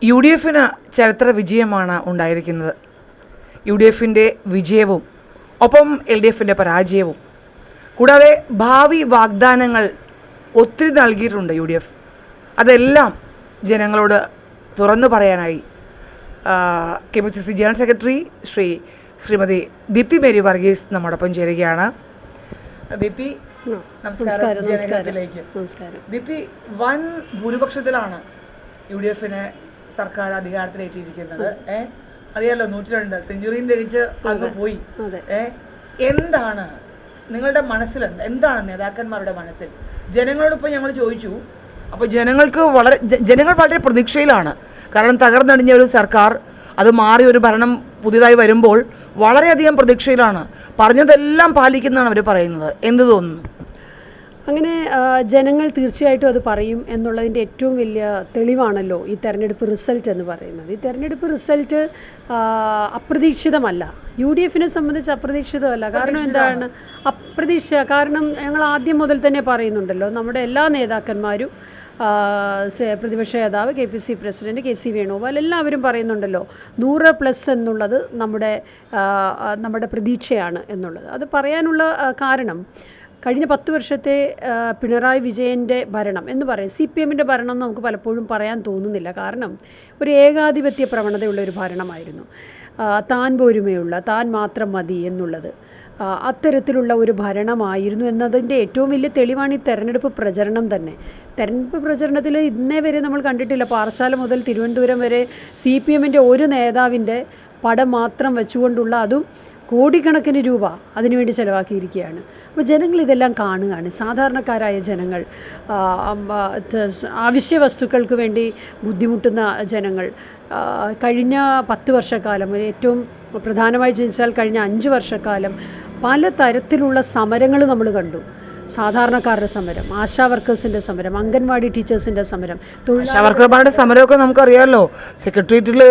U D എഫിന് ചരിത്ര വിജയമാണ് ഉണ്ടായിരിക്കുന്നത്. യു ഡി എഫിൻ്റെ വിജയവും ഒപ്പം എൽ ഡി എഫിൻ്റെ പരാജയവും കൂടാതെ ഭാവി വാഗ്ദാനങ്ങൾ ഒത്തിരി നൽകിയിട്ടുണ്ട് യു ഡി എഫ്. അതെല്ലാം ജനങ്ങളോട് തുറന്നു പറയാനായി KPCC general secretary Shrimati Deepthi Mary Varghese നമ്മോടൊപ്പം ചേരുകയാണ്. ദീപ്തി, നമസ്കാരം. ദീപ്തി, വൻ ഭൂരിപക്ഷത്തിലാണ് യു ഡി എഫിന് സർക്കാർ അധികാരത്തിലേറ്റിയിരിക്കുന്നത്. അറിയാലോ, 102 സെഞ്ചുറിയും തിരിച്ച് അങ്ങ് പോയി. എന്താണ് നിങ്ങളുടെ മനസ്സിൽ, എന്താണ് നേതാക്കന്മാരുടെ മനസ്സിൽ? ജനങ്ങളോടൊപ്പം ഞങ്ങൾ ചോദിച്ചു. അപ്പോൾ ജനങ്ങൾ വളരെ പ്രതീക്ഷയിലാണ്. കാരണം തകർന്നടിഞ്ഞ ഒരു സർക്കാർ, അത് മാറി ഒരു ഭരണം പുതിയതായി വരുമ്പോൾ വളരെയധികം പ്രതീക്ഷയിലാണ്. പറഞ്ഞതെല്ലാം പാലിക്കുന്നതാണ് അവർ പറയുന്നത്. എന്ത് തോന്നുന്നു? അങ്ങനെ ജനങ്ങൾ തീർച്ചയായിട്ടും അത് പറയും എന്നുള്ളതിൻ്റെ ഏറ്റവും വലിയ തെളിവാണല്ലോ ഈ തെരഞ്ഞെടുപ്പ് റിസൾട്ട് എന്ന് പറയുന്നത്. ഈ തെരഞ്ഞെടുപ്പ് റിസൾട്ട് അപ്രതീക്ഷിതമല്ല, യു ഡി എഫിനെ സംബന്ധിച്ച് അപ്രതീക്ഷിതമല്ല. കാരണം എന്താണ് കാരണം ഞങ്ങൾ ആദ്യം മുതൽ തന്നെ പറയുന്നുണ്ടല്ലോ, നമ്മുടെ എല്ലാ നേതാക്കന്മാരും, പ്രതിപക്ഷ നേതാവ്, KPCC പ്രസിഡന്റ് KC വേണുഗോപാൽ, എല്ലാവരും പറയുന്നുണ്ടല്ലോ 100+ എന്നുള്ളത് നമ്മുടെ പ്രതീക്ഷയാണ് എന്നുള്ളത്. അത് പറയാനുള്ള കാരണം, കഴിഞ്ഞ 10 വർഷത്തെ പിണറായി വിജയൻ്റെ ഭരണം എന്ന് പറയും, CPMൻ്റെ ഭരണം എന്ന് നമുക്ക് പലപ്പോഴും പറയാൻ തോന്നുന്നില്ല. കാരണം ഒരു ഏകാധിപത്യ പ്രവണതയുള്ള ഒരു ഭരണമായിരുന്നു. താൻ പോരുമയുള്ള, താൻ മാത്രം മതി എന്നുള്ളത്, അത്തരത്തിലുള്ള ഒരു ഭരണമായിരുന്നു എന്നതിൻ്റെ ഏറ്റവും വലിയ തെളിവാണ് ഈ തെരഞ്ഞെടുപ്പ് പ്രചരണം തന്നെ. തെരഞ്ഞെടുപ്പ് പ്രചരണത്തിൽ ഇന്നേ വരെ നമ്മൾ കണ്ടിട്ടില്ല, പാറശാല മുതൽ തിരുവനന്തപുരം വരെ CPMൻ്റെ ഒരു നേതാവിൻ്റെ പടം മാത്രം വെച്ചുകൊണ്ടുള്ള, അതും കോടിക്കണക്കിന് രൂപ അതിനുവേണ്ടി ചിലവാക്കിയിരിക്കുകയാണ്. അപ്പോൾ ജനങ്ങൾ ഇതെല്ലാം കാണുകയാണ്. സാധാരണക്കാരായ ജനങ്ങൾ, അവശ്യ വസ്തുക്കൾക്ക് വേണ്ടി ബുദ്ധിമുട്ടുന്ന ജനങ്ങൾ, കഴിഞ്ഞ 10 വർഷക്കാലം, ഏറ്റവും പ്രധാനമായി ചോദിച്ചാൽ കഴിഞ്ഞ 5 വർഷക്കാലം പല തരത്തിലുള്ള സമരങ്ങൾ നമ്മൾ കണ്ടു. സാധാരണക്കാരുടെ സമരം, ആശാ വർക്കേഴ്സിൻ്റെ സമരം, അംഗൻവാടി ടീച്ചേഴ്സിൻ്റെ സമരം, ആശാ വർക്കർമാരുടെ സമരമൊക്കെ നമുക്കറിയാമല്ലോ. സെക്രട്ടേറിയറ്റിൽ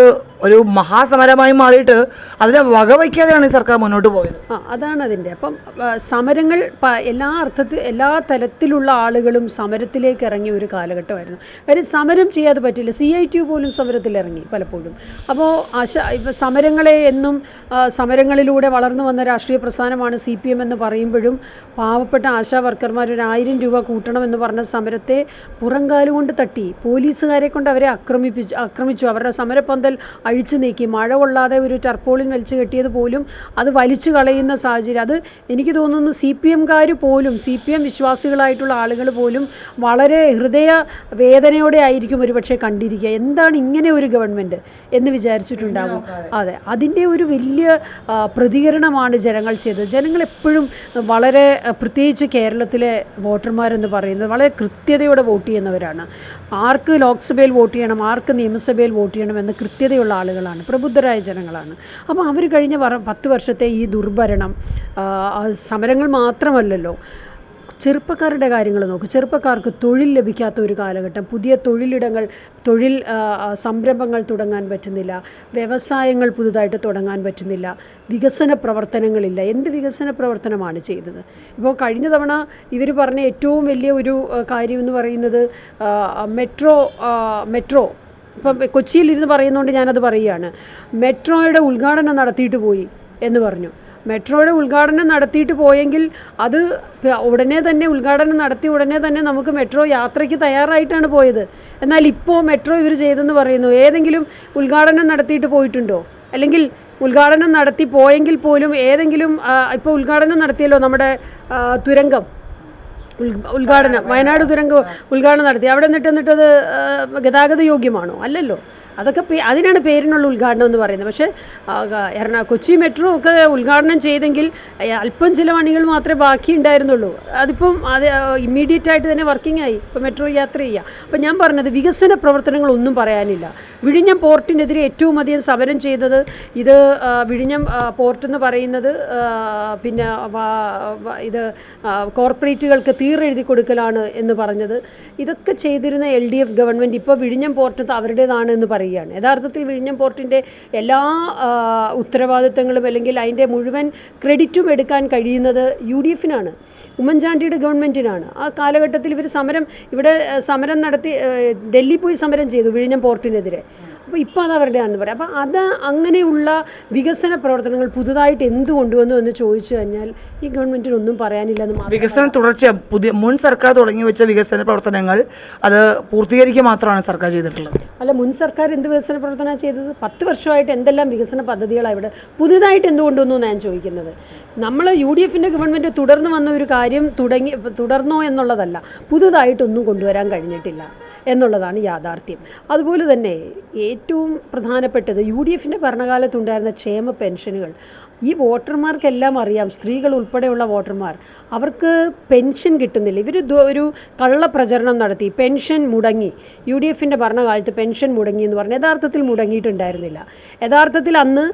ഒരു മഹാസമരമായി മാറിയിട്ട് അതിനെ വകവയ്ക്കാതെയാണ് ഈ സർക്കാർ മുന്നോട്ട് പോയത്. അതാണ് അതിൻ്റെ. അപ്പം സമരങ്ങൾ എല്ലാ തരത്തിലുള്ള ആളുകളും സമരത്തിലേക്ക് ഇറങ്ങിയ ഒരു കാലഘട്ടമായിരുന്നു. കാര്യം സമരം ചെയ്യാതെ പറ്റില്ല. CITU പോലും സമരത്തിലിറങ്ങി പലപ്പോഴും. അപ്പോൾ സമരങ്ങളെ എന്നും സമരങ്ങളിലൂടെ വളർന്നു വന്ന രാഷ്ട്രീയ പ്രസ്ഥാനമാണ് CPM എന്ന് പറയുമ്പോഴും, പാവപ്പെട്ട ആശാ വർക്കർമാർ 1000 രൂപ കൂട്ടണമെന്ന് പറഞ്ഞ സമരത്തെ പുറംകാലുകൊണ്ട് തട്ടി, പോലീസുകാരെ കൊണ്ട് അവരെ ആക്രമിച്ചു. അവരുടെ സമരപ്പന്തൽ അഴിച്ചു നീക്കി, മഴ കൊള്ളാതെ ഒരു ടർപ്പോളിൻ വലിച്ചു കെട്ടിയത് പോലും അത് വലിച്ചു കളയുന്ന സാഹചര്യം. അത് എനിക്ക് തോന്നുന്നു CPMകാർ പോലും, CPM വിശ്വാസികളായിട്ടുള്ള ആളുകൾ പോലും വളരെ ഹൃദയ വേദനയോടെ ആയിരിക്കും ഒരുപക്ഷെ കണ്ടിരിക്കുക. എന്താണ് ഇങ്ങനെ ഒരു ഗവൺമെൻറ് എന്ന് വിചാരിച്ചിട്ടുണ്ടാകും. അതെ, അതിൻ്റെ ഒരു വലിയ പ്രതികരണമാണ് ജനങ്ങൾ ചെയ്തത്. ജനങ്ങൾ എപ്പോഴും വളരെ, പ്രത്യേകിച്ച് കേരളത്തിലെ വോട്ടർമാരെന്ന് പറയുന്നത് വളരെ കൃത്യതയോടെ വോട്ട് ചെയ്യുന്നവരാണ്. ആർക്ക് ലോക്സഭയിൽ വോട്ട് ചെയ്യണം, ആർക്ക് നിയമസഭയിൽ വോട്ട് ചെയ്യണം എന്ന കൃത്യതയുള്ള ആളുകളാണ്, പ്രബുദ്ധരായ ജനങ്ങളാണ്. അപ്പോൾ അവർ കഴിഞ്ഞ 10 വർഷത്തെ ഈ ദുർഭരണം, സമരങ്ങൾ മാത്രമല്ലല്ലോ, ചെറുപ്പക്കാരുടെ കാര്യങ്ങൾ നോക്കും. ചെറുപ്പക്കാർക്ക് തൊഴിൽ ലഭിക്കാത്ത ഒരു കാലഘട്ടം, പുതിയ തൊഴിൽ സംരംഭങ്ങൾ തുടങ്ങാൻ പറ്റുന്നില്ല, വ്യവസായങ്ങൾ പുതുതായിട്ട് തുടങ്ങാൻ പറ്റുന്നില്ല, വികസന പ്രവർത്തനങ്ങളില്ല. എന്ത് വികസന പ്രവർത്തനമാണ് ചെയ്തത്? ഇപ്പോൾ കഴിഞ്ഞ തവണ ഇവർ പറഞ്ഞ ഏറ്റവും വലിയ ഒരു കാര്യം എന്ന് പറയുന്നത് മെട്രോ ഇപ്പം കൊച്ചിയിലിരുന്ന് പറയുന്നതുകൊണ്ട് ഞാനത് പറയുകയാണ്. മെട്രോയുടെ ഉദ്ഘാടനം നടത്തിയിട്ട് പോയി എന്ന് പറഞ്ഞു. മെട്രോയുടെ ഉദ്ഘാടനം നടത്തിയിട്ട് പോയെങ്കിൽ അത് ഉദ്ഘാടനം നടത്തി ഉടനെ തന്നെ നമുക്ക് മെട്രോ യാത്രയ്ക്ക് തയ്യാറായിട്ടാണ് പോയത്. എന്നാൽ ഇപ്പോൾ മെട്രോ ഇവർ ചെയ്തെന്ന് പറയുന്നു. ഏതെങ്കിലും ഉദ്ഘാടനം നടത്തിയിട്ട് പോയിട്ടുണ്ടോ? അല്ലെങ്കിൽ ഉദ്ഘാടനം നടത്തി പോയെങ്കിൽ പോലും ഏതെങ്കിലും, ഇപ്പോൾ ഉദ്ഘാടനം നടത്തിയല്ലോ നമ്മുടെ തുരങ്കം ഉദ്ഘാടനം, വയനാട് തുരങ്കം ഉദ്ഘാടനം നടത്തി. അവിടെ എന്നിട്ടത് ഗതാഗത യോഗ്യമാണോ? അല്ലല്ലോ. അതൊക്കെ അതിനാണ് പേരിനുള്ള ഉദ്ഘാടനം എന്ന് പറയുന്നത്. പക്ഷേ കൊച്ചി മെട്രോ ഒക്കെ ഉദ്ഘാടനം ചെയ്തെങ്കിൽ അല്പം ചില പണികൾ മാത്രമേ ബാക്കി ഉണ്ടായിരുന്നുള്ളൂ. അതിപ്പം ഇമ്മീഡിയറ്റ് ആയിട്ട് തന്നെ വർക്കിംഗ് ആയി. ഇപ്പോൾ മെട്രോ യാത്ര ചെയ്യുക. അപ്പം ഞാൻ പറഞ്ഞത്, വികസന പ്രവർത്തനങ്ങളൊന്നും പറയാനില്ല. വിഴിഞ്ഞം പോർട്ടിനെതിരെ ഏറ്റവും അധികം സമരം ചെയ്തത് വിഴിഞ്ഞം പോർട്ട് എന്ന് പറയുന്നത് പിന്നെ ഇത് കോർപ്പറേറ്റുകൾക്ക് തീരെഴുതി കൊടുക്കലാണ് എന്ന് പറഞ്ഞത്. ഇതൊക്കെ ചെയ്തിരുന്ന LDF ഗവൺമെൻറ് ഇപ്പോൾ വിഴിഞ്ഞം പോർട്ട് അവരുടേതാണ് എന്ന് പറയുകയാണ്. യഥാർത്ഥത്തിൽ വിഴിഞ്ഞം പോർട്ടിൻ്റെ എല്ലാ ഉത്തരവാദിത്തങ്ങളും അല്ലെങ്കിൽ അതിൻ്റെ മുഴുവൻ ക്രെഡിറ്റും എടുക്കാൻ കഴിയുന്നത് UDFനാണ്, ഉമ്മൻചാണ്ടിയുടെ ഗവൺമെൻറ്റിനാണ്. ആ കാലഘട്ടത്തിൽ ഇവർ സമരം നടത്തി, ഡൽഹി പോയി സമരം ചെയ്തു വിഴിഞ്ഞം പോർട്ടിനെതിരെ. അപ്പോൾ ഇപ്പോൾ അത് അവരുടെയാണെന്ന് പറയാം. അപ്പോൾ അത് അങ്ങനെയുള്ള വികസന പ്രവർത്തനങ്ങൾ പുതുതായിട്ട് എന്ത് കൊണ്ടുവന്നു എന്ന് ചോദിച്ചു കഴിഞ്ഞാൽ ഈ ഗവൺമെൻറ്റിനൊന്നും പറയാനില്ലെന്ന് മാത്രം. വികസനം തുടർച്ച മുൻ സർക്കാർ തുടങ്ങി വെച്ച വികസന പ്രവർത്തനങ്ങൾ അത് പൂർത്തീകരിക്കുക മാത്രമാണ് സർക്കാർ ചെയ്തിട്ടുള്ളത്. അല്ല, മുൻ സർക്കാർ എന്ത് വികസന പ്രവർത്തനമാണ് ചെയ്തത്? 10 വർഷമായിട്ട് എന്തെല്ലാം വികസന പദ്ധതികളാണ് ഇവിടെ പുതുതായിട്ട് എന്ത് കൊണ്ടുവന്നു ഞാൻ ചോദിക്കുന്നത്. നമ്മൾ UDFൻ്റെ ഗവൺമെൻറ് തുടർന്ന് വന്ന ഒരു കാര്യം തുടർന്നോ എന്നുള്ളതല്ല, പുതുതായിട്ടൊന്നും കൊണ്ടുവരാൻ കഴിഞ്ഞിട്ടില്ല എന്നുള്ളതാണ് യാഥാർത്ഥ്യം. അതുപോലെ തന്നെ ഏറ്റവും പ്രധാനപ്പെട്ടത് UDFൻ്റെ ഭരണകാലത്തുണ്ടായിരുന്ന ക്ഷേമ പെൻഷനുകൾ. ഈ വോട്ടർമാർക്കെല്ലാം അറിയാം, സ്ത്രീകൾ ഉൾപ്പെടെയുള്ള വോട്ടർമാർ, അവർക്ക് പെൻഷൻ കിട്ടുന്നില്ല. ഇവർ ഒരു കള്ളപ്രചരണം നടത്തി പെൻഷൻ മുടങ്ങി, UDFൻ്റെ ഭരണകാലത്ത് പെൻഷൻ മുടങ്ങി എന്ന് പറഞ്ഞ് യഥാർത്ഥത്തിൽ മുടങ്ങിയിട്ടുണ്ടായിരുന്നില്ല. യഥാർത്ഥത്തിൽ അന്ന്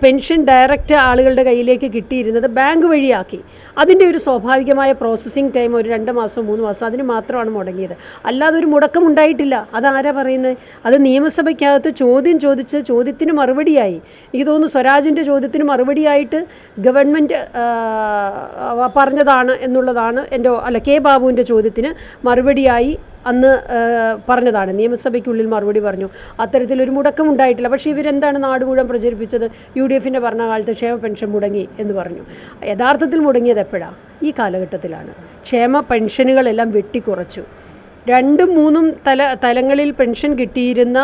പെൻഷൻ ഡയറക്റ്റ് ആളുകളുടെ കയ്യിലേക്ക് കിട്ടിയിരുന്നത് ബാങ്ക് വഴിയാക്കി. അതിൻ്റെ ഒരു സ്വാഭാവികമായ പ്രോസസ്സിങ് ടൈം ഒരു 2 മാസം 3 മാസം അതിന് മാത്രമാണ് മുടങ്ങിയത്. അല്ലാതെ ഒരു മുടക്കം ഉണ്ടായിട്ടില്ല. അതാരാ പറയുന്നത്? അത് നിയമസഭയ്ക്കകത്ത് ചോദ്യം ചോദിച്ച് ചോദ്യത്തിന് മറുപടിയായി, എനിക്ക് തോന്നുന്നു സ്വരാജിൻ്റെ ചോദ്യത്തിന് മറുപടിയായിട്ട് ഗവൺമെൻറ് പറഞ്ഞതാണ് എന്നുള്ളതാണ് കെ ബാബുവിൻ്റെ ചോദ്യത്തിന് മറുപടിയായി അന്ന് പറഞ്ഞതാണ്. നിയമസഭയ്ക്കുള്ളിൽ മറുപടി പറഞ്ഞു, അത്തരത്തിലൊരു മുടക്കം ഉണ്ടായിട്ടില്ല. പക്ഷേ ഇവരെന്താണ് നാട് മുഴുവൻ പ്രചരിപ്പിച്ചത്? UDFൻ്റെ ഭരണകാലത്ത് ക്ഷേമ പെൻഷൻ മുടങ്ങി എന്ന് പറഞ്ഞു. യഥാർത്ഥത്തിൽ മുടങ്ങിയത് എപ്പോഴാണ്? ഈ കാലഘട്ടത്തിലാണ്. ക്ഷേമ പെൻഷനുകളെല്ലാം വെട്ടിക്കുറച്ചു. 2ഉം 3ഉം തലങ്ങളിൽ പെൻഷൻ കിട്ടിയിരുന്ന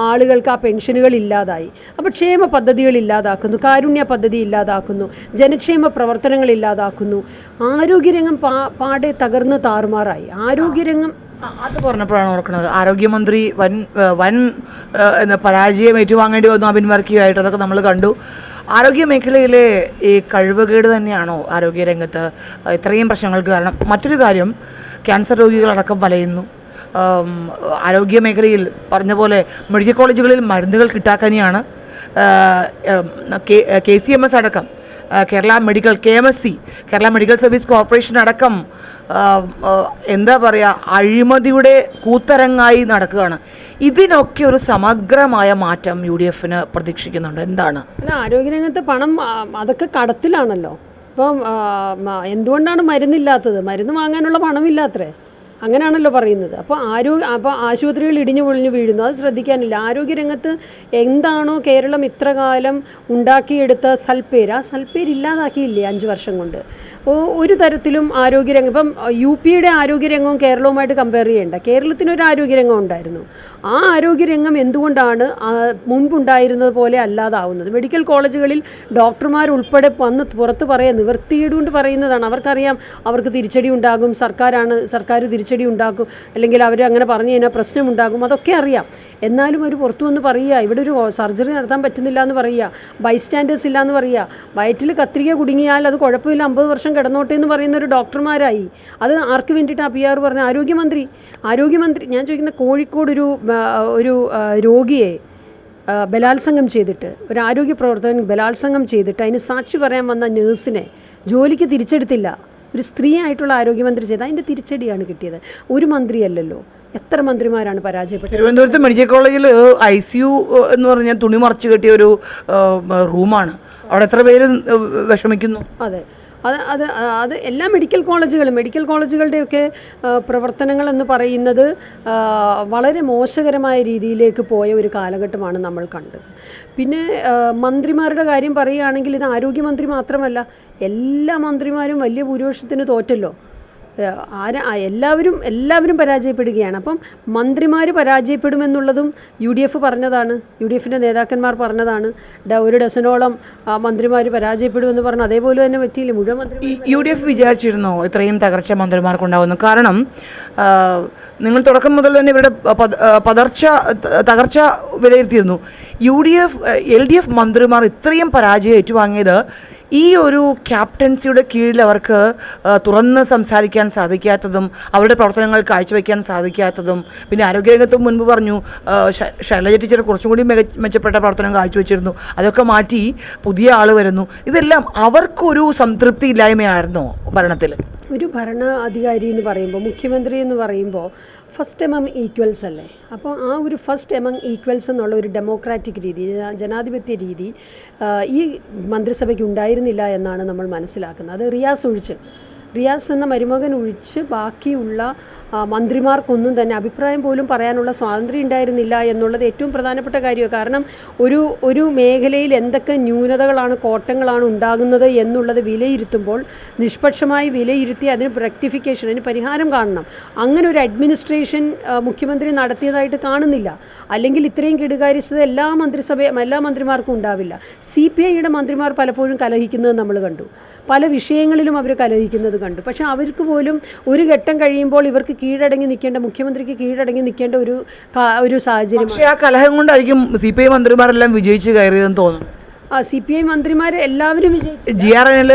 ആളുകൾക്ക് ആ പെൻഷനുകൾ ഇല്ലാതായി. അപ്പോൾ ക്ഷേമ പദ്ധതികൾ ഇല്ലാതാക്കുന്നു, കാരുണ്യ പദ്ധതി ഇല്ലാതാക്കുന്നു, ജനക്ഷേമ പ്രവർത്തനങ്ങൾ ഇല്ലാതാക്കുന്നു. ആരോഗ്യരംഗം പാടെ തകർന്ന് താറുമാറായി. ആരോഗ്യരംഗം അത് പറഞ്ഞപ്പോഴാണ് ഓർക്കുന്നത്, ആരോഗ്യമന്ത്രി വൻ പരാജയം ഏറ്റുവാങ്ങേണ്ടി വന്നു അഭിൻവർക്കിയായിട്ട്. അതൊക്കെ നമ്മൾ കണ്ടു. ആരോഗ്യ മേഖലയിലെ ഈ കഴിവുകേട് തന്നെയാണോ ആരോഗ്യരംഗത്ത് ഇത്രയും പ്രശ്നങ്ങൾക്ക് കാരണം? മറ്റൊരു കാര്യം, ക്യാൻസർ രോഗികളടക്കം വലയുന്നു. ആരോഗ്യ മേഖലയിൽ പറഞ്ഞ പോലെ മെഡിക്കൽ കോളേജുകളിൽ മരുന്നുകൾ കിട്ടാക്കനിയാണ്. KCMS അടക്കം കേരള മെഡിക്കൽ സർവീസ് കോർപ്പറേഷൻ അടക്കം എന്താ പറയുക, അഴിമതിയുടെ കൂത്തരങ്ങായി നടക്കുകയാണ്. ഇതിനൊക്കെ ഒരു സമഗ്രമായ മാറ്റം UDFന് പ്രതീക്ഷിക്കുന്നുണ്ട്. എന്താണ്? ആരോഗ്യരംഗത്തെ പണം അതൊക്കെ കടത്തിലാണല്ലോ. അപ്പം എന്തുകൊണ്ടാണ് മരുന്നില്ലാത്തത്? മരുന്ന് വാങ്ങാനുള്ള പണമില്ലാത്രേ, അങ്ങനെയാണല്ലോ പറയുന്നത്. അപ്പോൾ ആശുപത്രികൾ ഇടിഞ്ഞു പൊളിഞ്ഞു വീഴുന്നു, അത് ശ്രദ്ധിക്കാനില്ല. ആരോഗ്യരംഗത്ത് എന്താണോ കേരളം ഇത്ര കാലം ഉണ്ടാക്കിയെടുത്ത സൽപ്പേര്, ആ സൽപ്പേര് ഇല്ലാതാക്കിയില്ലേ 5 വർഷം കൊണ്ട്? ഒരു തരത്തിലും ആരോഗ്യരംഗം, ഇപ്പം UPയുടെ ആരോഗ്യരംഗവും കേരളവുമായിട്ട് കമ്പയർ ചെയ്യേണ്ട. കേരളത്തിനൊരു ആരോഗ്യരംഗം ഉണ്ടായിരുന്നു. ആ ആരോഗ്യരംഗം എന്തുകൊണ്ടാണ് മുൻപുണ്ടായിരുന്നത് പോലെ അല്ലാതാവുന്നത്? മെഡിക്കൽ കോളേജുകളിൽ ഡോക്ടർമാരുൾപ്പെടെ വന്ന് പുറത്ത് പറയാൻ നിവൃത്തിയിടുകൊണ്ട് പറയുന്നതാണ്. അവർക്കറിയാം അവർക്ക് തിരിച്ചടി ഉണ്ടാകും, സർക്കാർ തിരിച്ചടി ഉണ്ടാക്കും, അല്ലെങ്കിൽ അവർ അങ്ങനെ പറഞ്ഞു കഴിഞ്ഞാൽ പ്രശ്നമുണ്ടാകും, അതൊക്കെ അറിയാം. എന്നാലും അവർ പുറത്തു വന്ന് പറയുക, ഇവിടെ ഒരു സർജറി നടത്താൻ പറ്റുന്നില്ല എന്ന് പറയുക, ബൈസ്റ്റാൻഡേഴ്സ് ഇല്ല എന്ന് പറയുക, വയറ്റിൽ കത്രിക കുടുങ്ങിയാൽ അത് കുഴപ്പമില്ല 50 വർഷം കിടന്നോട്ടെ എന്ന് പറയുന്ന ഒരു ഡോക്ടർമാരായി. അത് ആർക്ക് വേണ്ടിയിട്ടാണ് PR പറഞ്ഞ? ആരോഗ്യമന്ത്രി. ഞാൻ ചോദിക്കുന്ന, കോഴിക്കോട് ഒരു രോഗിയെ ബലാത്സംഗം ചെയ്തിട്ട്, ഒരു ആരോഗ്യ പ്രവർത്തകൻ ബലാത്സംഗം ചെയ്തിട്ട് അതിന് സാക്ഷി പറയാൻ വന്ന നേഴ്സിനെ ജോലിക്ക് തിരിച്ചെടുത്തില്ല. ഒരു സ്ത്രീയായിട്ടുള്ള ആരോഗ്യമന്ത്രി ചെയ്ത് അതിൻ്റെ തിരിച്ചടിയാണ് കിട്ടിയത്. ഒരു മന്ത്രിയല്ലല്ലോ, എത്ര മന്ത്രിമാരാണ് പരാജയപ്പെട്ടത്? തിരുവനന്തപുരത്ത് മെഡിക്കൽ കോളേജിൽ ICU എന്ന് പറഞ്ഞാൽ തുണി മറച്ചു കെട്ടിയ ഒരു റൂമാണ്. അവിടെ എത്ര പേര് വിഷമിക്കുന്നു? അതെ, അത് എല്ലാ മെഡിക്കൽ കോളേജുകളുടെയൊക്കെ പ്രവർത്തനങ്ങൾ എന്ന് പറയുന്നത് വളരെ മോശകരമായ രീതിയിലേക്ക് പോയ ഒരു കാലഘട്ടമാണ് നമ്മൾ കണ്ടത്. പിന്നെ മന്ത്രിമാരുടെ കാര്യം പറയുകയാണെങ്കിൽ ഇത് ആരോഗ്യമന്ത്രി മാത്രമല്ല, എല്ലാ മന്ത്രിമാരും വലിയ ഭൂരിപക്ഷത്തിന് തോറ്റല്ലോ. എല്ലാവരും പരാജയപ്പെടുകയാണ്. അപ്പം മന്ത്രിമാർ പരാജയപ്പെടുമെന്നുള്ളതും UDF പറഞ്ഞതാണ്, UDFൻ്റെ നേതാക്കന്മാർ പറഞ്ഞതാണ്. ഒരു ഡസനോളം മന്ത്രിമാർ പരാജയപ്പെടുമെന്ന് പറഞ്ഞു. അതേപോലെ തന്നെ പറ്റിയില്ല മുഴുവൻ മന്ത്രി. UDF വിചാരിച്ചിരുന്നോ ഇത്രയും തകർച്ച മന്ത്രിമാർക്കുണ്ടാവുന്നു? കാരണം നിങ്ങൾ തുടക്കം മുതൽ തന്നെ ഇവരുടെ തകർച്ച വിലയിരുത്തിയിരുന്നു. LDF മന്ത്രിമാർ ഇത്രയും പരാജയം ഏറ്റുവാങ്ങിയത് ഈ ഒരു ക്യാപ്റ്റൻസിയുടെ കീഴിൽ അവർക്ക് തുറന്ന് സംസാരിക്കാൻ സാധിക്കാത്തതും അവരുടെ പ്രവർത്തനങ്ങൾ കാഴ്ചവെക്കാൻ സാധിക്കാത്തതും, പിന്നെ ആരോഗ്യരംഗത്തും മുൻപ് പറഞ്ഞു ശൈലജ ടീച്ചർ കുറച്ചും കൂടി മെച്ചപ്പെട്ട പ്രവർത്തനം കാഴ്ചവെച്ചിരുന്നു, അതൊക്കെ മാറ്റി പുതിയ ആൾ വരുന്നു. ഇതെല്ലാം അവർക്കൊരു സംതൃപ്തി ഇല്ലായ്മയായിരുന്നോ ഭരണത്തിൽ? ഒരു ഭരണ അധികാരി എന്ന് പറയുമ്പോൾ, മുഖ്യമന്ത്രി എന്ന് പറയുമ്പോൾ ഫസ്റ്റ് എമംഗ് ഈക്വൽസ് അല്ലേ? അപ്പോൾ ആ ഒരു ഫസ്റ്റ് എമംഗ് ഈക്വൽസ് എന്നുള്ള ഒരു ഡെമോക്രാറ്റിക് രീതി, ജനാധിപത്യ രീതി ഈ മന്ത്രിസഭയ്ക്ക് ഉണ്ടായിരുന്നില്ല എന്നാണ് നമ്മൾ മനസ്സിലാക്കുന്നത്. അത് റിയാസ് ഒഴിച്ച് റിയാസ് എന്ന മരുമകൻ ഒഴിച്ച് ബാക്കിയുള്ള മന്ത്രിമാർക്കൊന്നും തന്നെ അഭിപ്രായം പോലും പറയാനുള്ള സ്വാതന്ത്ര്യം ഉണ്ടായിരുന്നില്ല എന്നുള്ളത് ഏറ്റവും പ്രധാനപ്പെട്ട കാര്യമാണ്. കാരണം ഒരു മേഖലയിൽ എന്തൊക്കെ ന്യൂനതകളാണ്, കോട്ടങ്ങളാണ് ഉണ്ടാകുന്നത് എന്നുള്ളത് വിലയിരുത്തുമ്പോൾ നിഷ്പക്ഷമായി വിലയിരുത്തി അതിന് റെക്ടിഫിക്കേഷൻ, അതിന് പരിഹാരം കാണണം. അങ്ങനെ ഒരു അഡ്മിനിസ്ട്രേഷൻ മുഖ്യമന്ത്രി നടത്തിയതായിട്ട് കാണുന്നില്ല. അല്ലെങ്കിൽ ഇത്രയും കെടുകാര്യസ്ഥത എല്ലാ മന്ത്രിമാർക്കും ഉണ്ടാവില്ല. CPIയുടെ മന്ത്രിമാർ പലപ്പോഴും കലഹിക്കുന്നത് നമ്മൾ കണ്ടു, പല വിഷയങ്ങളിലും അവർ കലഹിക്കുന്നത് കണ്ടു. പക്ഷേ അവർക്ക് പോലും ഒരു ഘട്ടം കഴിയുമ്പോൾ ഇവർക്ക് കീഴടങ്ങി നിൽക്കേണ്ട, മുഖ്യമന്ത്രിക്ക് കീഴടങ്ങി നിൽക്കേണ്ട ഒരു സാഹചര്യം. പക്ഷേ ആ കലഹം കൊണ്ടായിരിക്കും CPI മന്ത്രിമാരെല്ലാം വിജയിച്ച് കയറിയതെന്ന് തോന്നുന്നു. CPI മന്ത്രിമാർ എല്ലാവരും വിജയിച്ചു. GRNL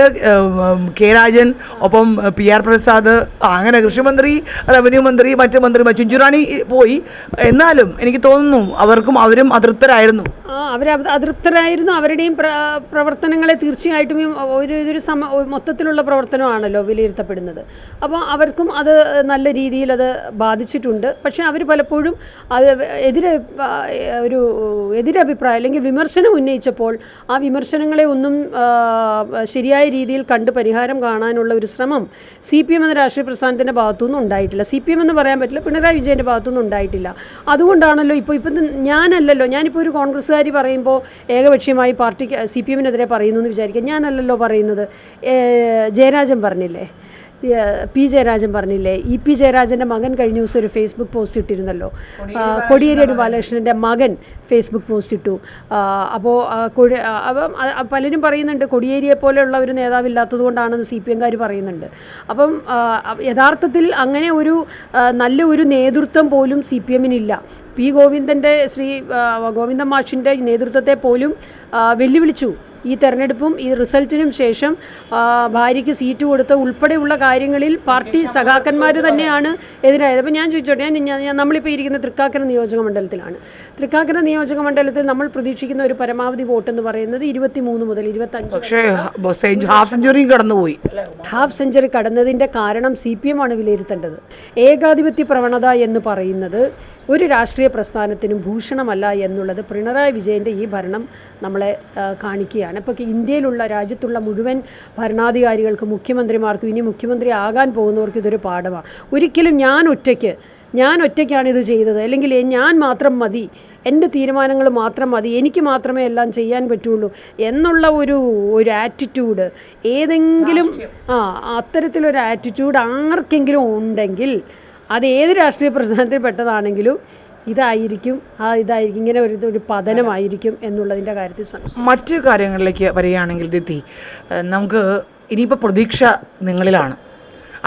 കെ രാജൻ, ഒപ്പം PR പ്രസാദ്, അങ്ങനെ കൃഷിമന്ത്രി, റവന്യൂ മന്ത്രി, മറ്റു മന്ത്രി ചിഞ്ചുറാണി പോയി. എന്നാലും എനിക്ക് തോന്നുന്നു അവരും അതൃപ്തരായിരുന്നു. അവർ അതൃപ്തരായിരുന്നു. അവരുടെയും പ്രവർത്തനങ്ങളെ തീർച്ചയായിട്ടും ഇതൊരു മൊത്തത്തിലുള്ള പ്രവർത്തനമാണല്ലോ വിലയിരുത്തപ്പെടുന്നത്. അപ്പോൾ അവർക്കും അത് നല്ല രീതിയിൽ അത് ബാധിച്ചിട്ടുണ്ട്. പക്ഷേ അവർ പലപ്പോഴും എതിരഭിപ്രായം അല്ലെങ്കിൽ വിമർശനം ഉന്നയിച്ചപ്പോൾ ആ വിമർശനങ്ങളെ ഒന്നും ശരിയായ രീതിയിൽ കണ്ട് പരിഹാരം കാണാനുള്ള ഒരു ശ്രമം CPM എന്ന രാഷ്ട്രീയ പ്രസ്ഥാനത്തിൻ്റെ ഭാഗത്തുനിന്നും ഉണ്ടായിട്ടില്ല. CPM എന്ന് പറയാൻ പറ്റില്ല, പിണറായി വിജയൻ്റെ ഭാഗത്തുനിന്നും ഉണ്ടായിട്ടില്ല. അതുകൊണ്ടാണല്ലോ ഇപ്പം ഞാനിപ്പോൾ ഒരു കോൺഗ്രസ്സുകാരി പറയുമ്പോൾ ഏകപക്ഷീയമായി പാർട്ടിക്ക് CPMനെതിരെ പറയുന്നു എന്ന് വിചാരിക്കുക. ഞാനല്ലല്ലോ പറയുന്നത്. ജയരാജൻ പറഞ്ഞില്ലേ, P. ജയരാജൻ പറഞ്ഞില്ലേ, EP ജയരാജൻ്റെ മകൻ കഴിഞ്ഞ ദിവസം ഒരു ഫേസ്ബുക്ക് പോസ്റ്റ് ഇട്ടിരുന്നല്ലോ. കോടിയേരി ബാലകൃഷ്ണൻ്റെ മകൻ ഫേസ്ബുക്ക് പോസ്റ്റ് ഇട്ടു. അപ്പോൾ പലരും പറയുന്നുണ്ട് കോടിയേരിയെ പോലെയുള്ള ഒരു നേതാവില്ലാത്തത് കൊണ്ടാണെന്ന് CPMകാർ പറയുന്നുണ്ട്. അപ്പം യഥാർത്ഥത്തിൽ അങ്ങനെ നല്ലൊരു നേതൃത്വം പോലും CPMനില്ല. ഗോവിന്ദൻ്റെ ഗോവിന്ദൻ മാഷിൻ്റെ നേതൃത്വത്തെ പോലും വെല്ലുവിളിച്ചു. ഈ തെരഞ്ഞെടുപ്പും ഈ റിസൾട്ടിനും ശേഷം ഭാര്യയ്ക്ക് സീറ്റ് കൊടുത്ത ഉൾപ്പെടെയുള്ള കാര്യങ്ങളിൽ പാർട്ടി സഖാക്കന്മാർ തന്നെയാണ് എതിരായത്. അപ്പോൾ ഞാൻ ചോദിച്ചോട്ടെ, നമ്മളിപ്പോൾ ഇരിക്കുന്ന തൃക്കാക്കര നിയോജക മണ്ഡലത്തിലാണ്. തൃക്കാക്കര നിയോജക മണ്ഡലത്തിൽ നമ്മൾ പ്രതീക്ഷിക്കുന്ന ഒരു പരമാവധി വോട്ട് എന്ന് പറയുന്നത് 23 മുതൽ 25. പക്ഷേ ഹാഫ് സെഞ്ചുറി കടന്നതിൻ്റെ കാരണം CPM ആണ് വിലയിരുത്തേണ്ടത്. ഏകാധിപത്യ പ്രവണത എന്ന് പറയുന്നത് ഒരു രാഷ്ട്രീയ പ്രസ്ഥാനത്തിനും ഭൂഷണമല്ല എന്നുള്ളത് പിണറായി വിജയൻ്റെ ഈ ഭരണം നമ്മളെ കാണിക്കുകയാണ്. ഇപ്പോൾ ഇന്ത്യയിലുള്ള രാജ്യത്തുള്ള മുഴുവൻ ഭരണാധികാരികൾക്കും മുഖ്യമന്ത്രിമാർക്കും ഇനി മുഖ്യമന്ത്രി ആകാൻ പോകുന്നവർക്ക് ഇതൊരു പാഠമാണ്. ഒരിക്കലും ഞാൻ ഒറ്റയ്ക്കാണ് ഇത് ചെയ്തത്, അല്ലെങ്കിൽ ഞാൻ മാത്രം മതി, എൻ്റെ തീരുമാനങ്ങൾ മാത്രം മതി, എനിക്ക് മാത്രമേ എല്ലാം ചെയ്യാൻ പറ്റുള്ളൂ എന്നുള്ള ഒരു ആറ്റിറ്റ്യൂഡ് ഏതെങ്കിലും അത്തരത്തിലൊരു ആറ്റിറ്റ്യൂഡ് ആർക്കെങ്കിലും ഉണ്ടെങ്കിൽ അത് ഏത് രാഷ്ട്രീയ പ്രസ്ഥാനത്തിൽ പെട്ടതാണെങ്കിലും ഇതായിരിക്കും ഇങ്ങനെ ഒരു പതനമായിരിക്കും എന്നുള്ളതിൻ്റെ കാര്യത്തിൽ സംശയം. മറ്റു കാര്യങ്ങളിലേക്ക് വരികയാണെങ്കിൽ ദിത്തി, നമുക്ക് ഇനിയിപ്പോൾ പ്രതീക്ഷ നിങ്ങളിലാണ്.